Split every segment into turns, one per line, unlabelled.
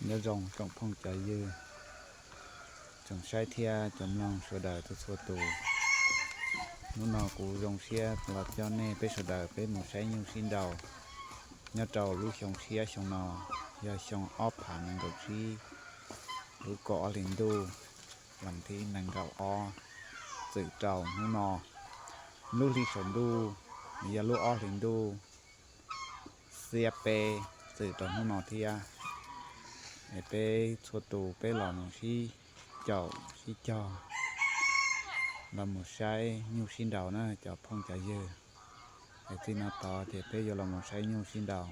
nhớ dòng trong phong trái dư trong sai thia trong lòng sửa đời cho sửa tù lúc nào cũng dòng xe là cho nên bé sửa đời bé một sai nhiều xin đầu nhớ trầu lúc trong xe trong nò giờ trong óp phản được chi lúc cọ liền đu làm thi nàng gạo o tự trầu lúc nò lúc đi sống đu giờ lúc o liền đu xe pe tự trầu lúc nò thia bé sửa tù bé lòng chi chậu chi cho là một sai nhiều xin đầu nữa cho phong trái dư để tin nó to thì bây giờ là một sai nhiều xin đầu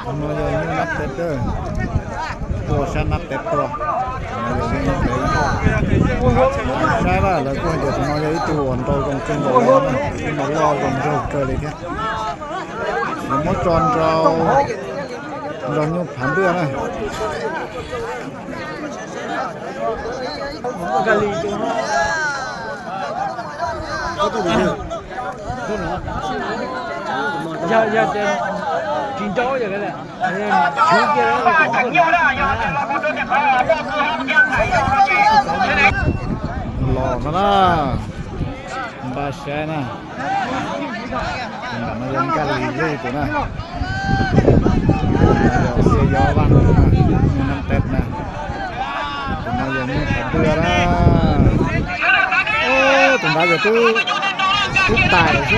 nó giờ như nắp tết đó tua san nắp tết tua sai là con giờ nó lấy tua ổn tôi còn trên đầu nó lo còn râu cơ đấy thế nó mất tròn rau rau nhung phản đưa này cái gì chứ có tôi bị cái nữa giờ chín chỗ vậy đấy chú kia lò nó đó ba xe nè nó lên cái gì vậy tụi nó xe gió văng năm tết nè nó giờ như phải đưa ra ô tụi nó giờ cứ tài chứ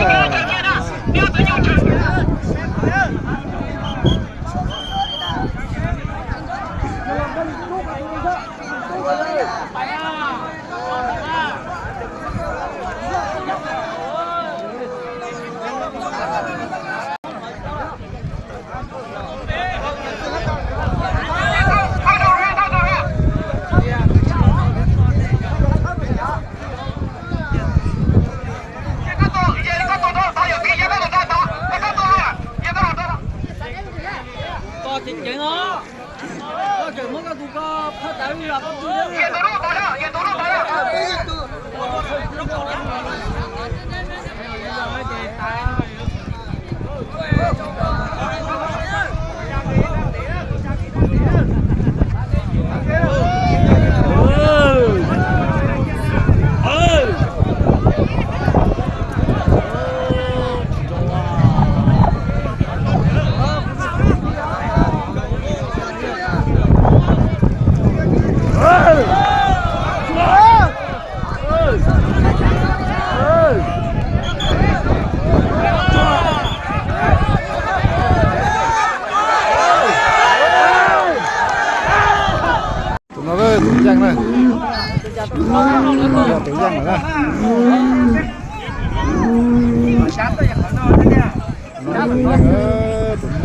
tự dân rồi đó.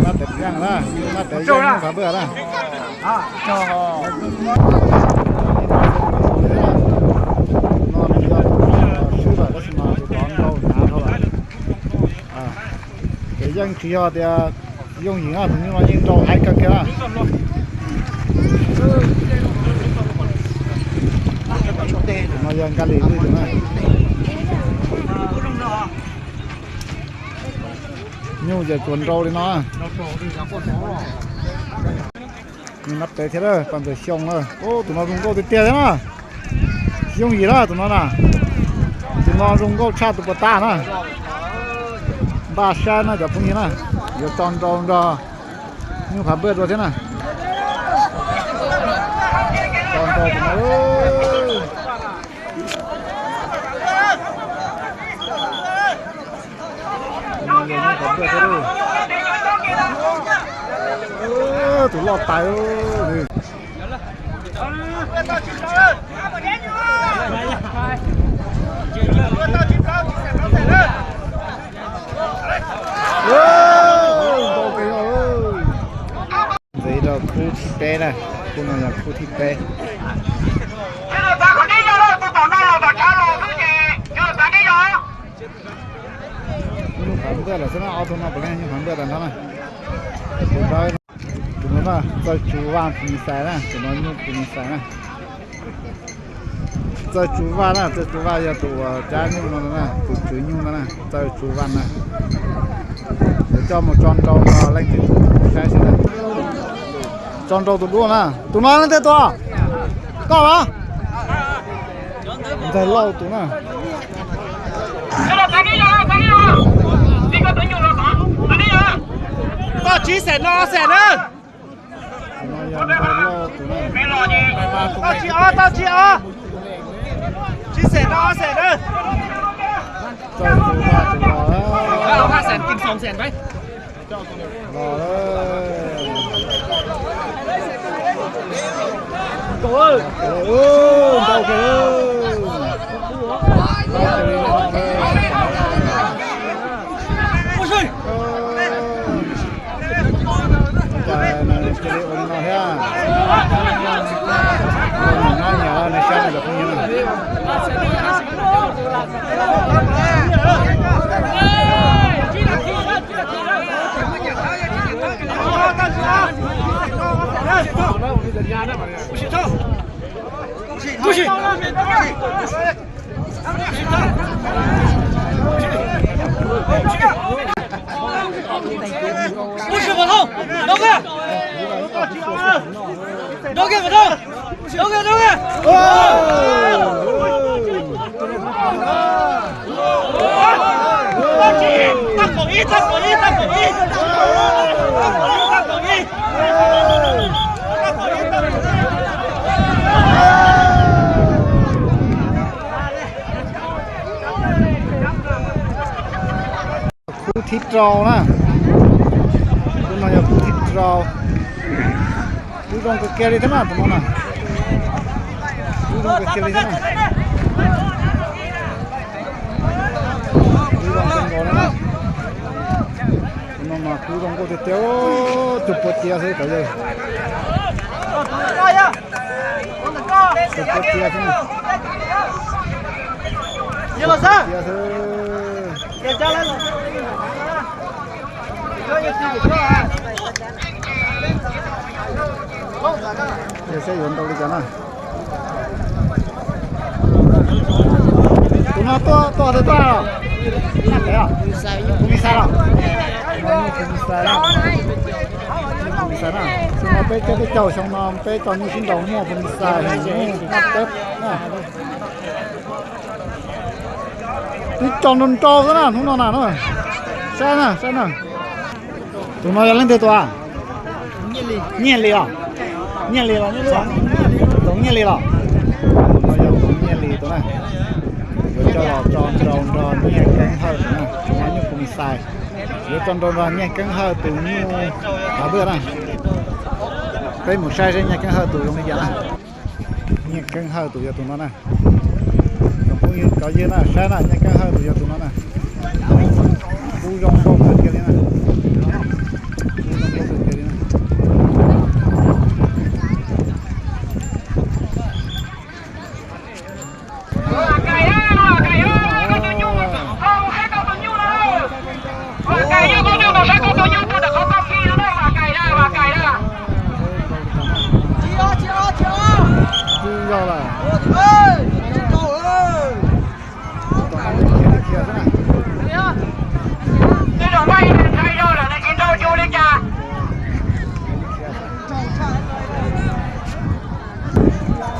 Nó tự dân đó, nó tự dân phải bữa đó. Tự dân chỉ họ thì dùng gì á, nhưng mà những trâu hay cực kìa. Nó dân cá lì đi tụi nó nhiều giờ cuốn rau đi nó nắp tới thế đó còn phải xong rồi ô tụi nó dùng câu tiền thế mà xong gì đó tụi nó nè tụi nó dùng câu cha tụi ta nè ba xe nó chụp như nè giờ tròn tròn rồi nhưng phải bớt rồi thế nè tròn tròn tụi nó tụi lọt tay ơi đây là khu thịt bé này khu này là khu thịt bé phản bữa là sẽ nó auto nó bật lên nhưng phản bữa là nó này tụi nó là cho chú vàng phì xài nè tụi nó như phì xài nè cho chú vàng nè cho chú vàng giờ tụi cha như nó nè tụi chú như nó nè cho chú vàng nè để cho một tròn tròn lên thì sai sẽ
chọn đầu tụi đua nè tụi nó lên thế to có hả thầy lâu tụi nè
có chỉ sẽ no sẽ nữa tao chỉ chỉ sẽ no sẽ nữaเอา500,000กิน200,000ไป
โอ้ยโอเค
不是不是合同，留给，留给合同，留给。大口一。
khu thịt rau nè tụi nó là khu thịt rau tụi con cái kia đi thế nào tụi nó nè tụi con cái kia đi thế nào tụi con cái ngồi nè tụi nó mà tụi con có thể tiêu chụp bột tia thôi cái gì chụp bột tia thế nào
你老三，
tia thôi
给家来了。
để xe dẫn đầu đi cho nó tụi nó to thế to à nặng đấy à không bị sai đâu không bị sai đâu không bị sai đâu xong nó bé cái chậu xong nó bé còn như xin đầu mua không bị sai thì nó tép cái tròn đồn trâu thế nào không nó nào nữa sai nè tụi nó lên thế to à nhiên lì à nhiên lì là giống nhiên lì là nó giống nhiên lì tụi này rồi cho lò tròn nhiên căng hơi tụi này nó như cùng xài rồi tròn nhiên căng hơi tụi như cả bữa này cái một sai nhiên căng hơi tụi trong cái này nhiên căng hơi tụi nó này cũng như có gì này sai này nhiên căng hơi tụi nó này cú rong không cái này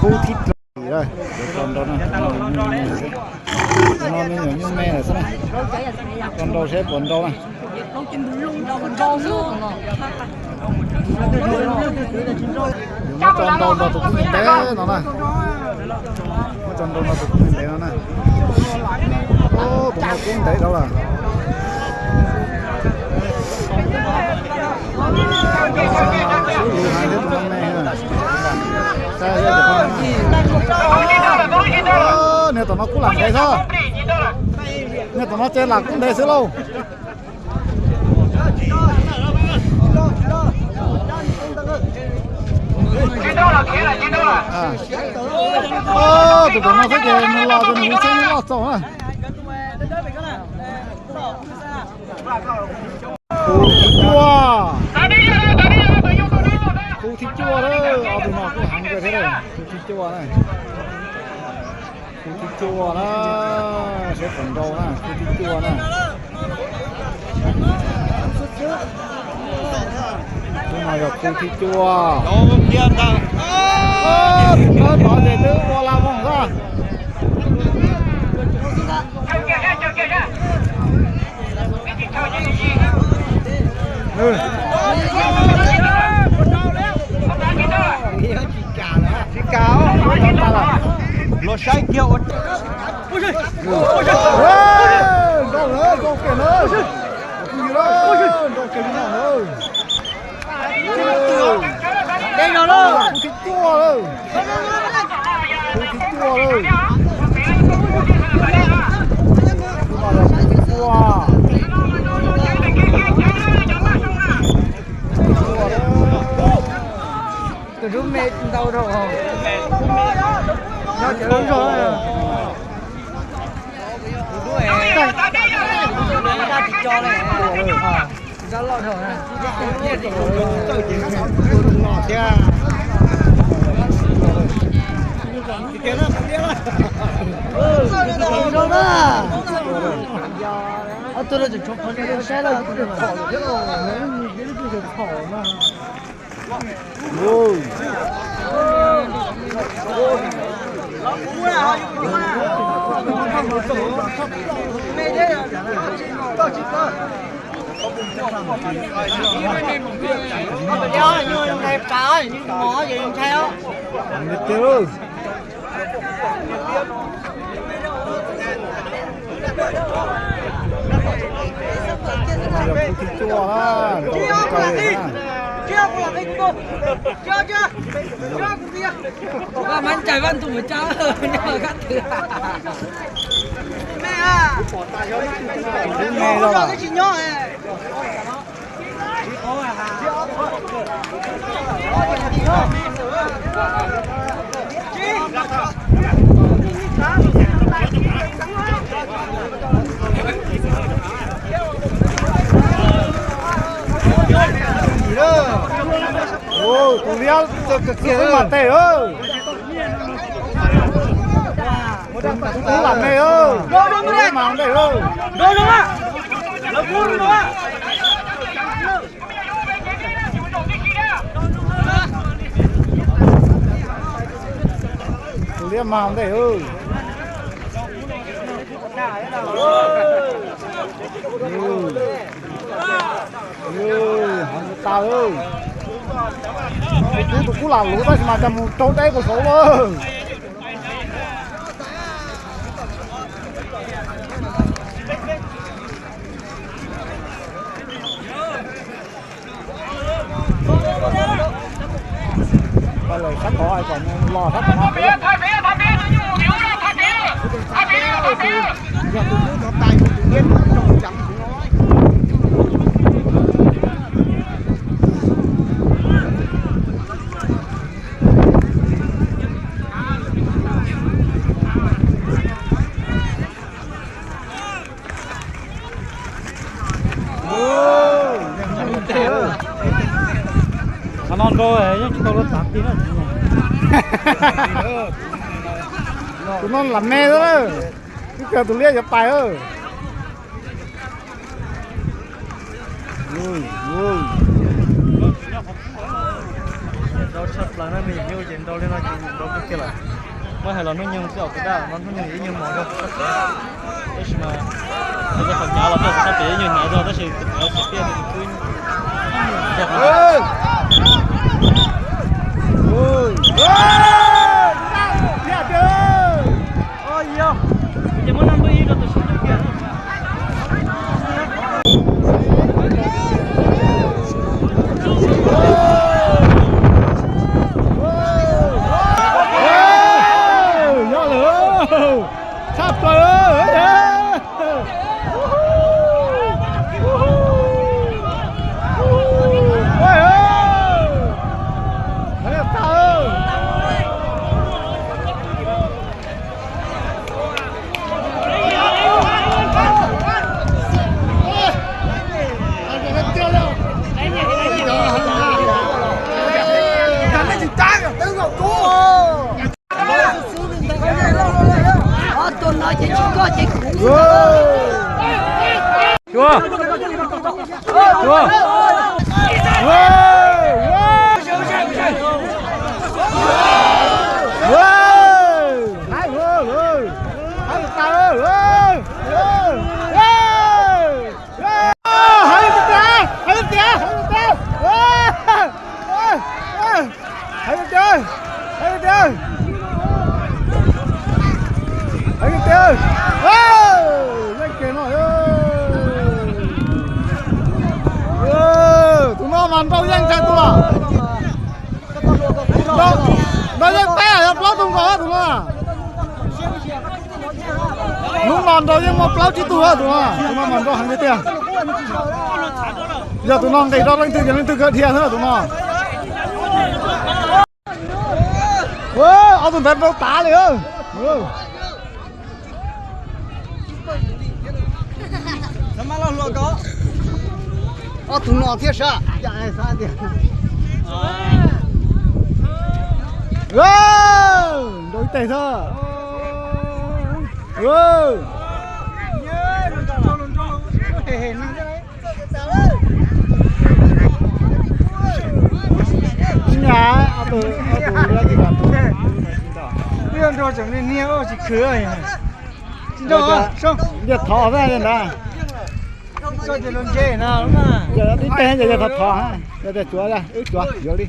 khu thịt rồi còn đâu nè nó như mẹ này sao còn đâu sẽ còn đâu này nó còn đâu nó tụt bé nó này nó còn đâu nó tụt bé nó này ô tụi nó cũng đấy đâu là nếu tụi nó cũng làm thế thôi nếu tụi nó chơi là cũng để xíu lâu tụi nó phải chơi nó lo cho mình chơi nó lo xong rồi khu thịt chua đó tụi nó cũng hàng về thế này khu thịt chua này khu thịt chua đó sẽ phần đầu nè khu thịt chua nè Chúng mà gặp khu thị chua.
Đâu kia ta.
Nó nói về nước vô la mong ra. Ừ. Chị cáo.
Lột sai kia ốt.
Ôi trời. Ôi trời. Go nữa, go kìa nữa. Ôi trời. Go kìa nữa.
Đây nó đó.
Khu thị chua rồi. Khu thị chua rồi.
Cái rúm mệt đâu rồi. Nó chở rồi. Ra thì cho này. Ra lọt rồi. tôi là chụp con cái xe là tôi được khổ chứ rồi cái được khổ mà
ôi
mày đây là có chị cơ nhưng đẹp cả nhưng ngó gì theo
chứ
và mình chạy văn tủ cha nhờ cắt mẹ à
nghe rồi
cái chị nhỏ này
ô tụi đéo cái mặt tệ ơi tụi làm này ơi
đâu
mà đây ơi
đâu á là buồn đâu á
tụi đéo mà đây ơi tao ơi tụi cú làm lũ đó mà chăm trốn đấy của số luôn bây giờ sắp có ai còn lo sắp có non rồi nhưng chúng tôi tạt tí nữa tụi nó làm mê đó cái cờ tụi lia nhập bài ơi
đâu sắp là nó mình nhiều chuyện đâu lên nó chuyện đâu cái kia là mới hay là nó nhung cái cái đó nó nhung cái nhung mỏ đâu thế mà bây giờ phần nhà là tôi sắp để nhung này rồi đó thì nó sẽ kia thì cứ ôi yo giờ muốn ăn bữa rồi tôi xuống kia
sắp rồi
tôi nói chỉ có chị
Chúa Hãy chơi. Hãy chơi. Hãy chơi. Lên kìa nó. Tụi nó màn bao nhanh chạy tụi nó. Nó lên té ở plau tụi nó tụi nó. Nó màn đâu nhưng mà plau chỉ tụi nó màn bao hàng tiền. Giờ tụi nó cái đó lên từ cái thiền nữa tụi nó. Ông tụi nó đâu tá liền.
tụi nó thiệt sao? Dạ này sao đi?
Đối tay thôi. Nhà, tụi ra gì cả.
Bây giờ chúng mình nhiều chỉ khứa rồi. Chính đó, xong.
Giờ thò ra đây nè.
Cho chị luôn chơi nào đúng không?
Giờ đi tên giờ thò ha. Giờ chúa ra, chúa, vô đi.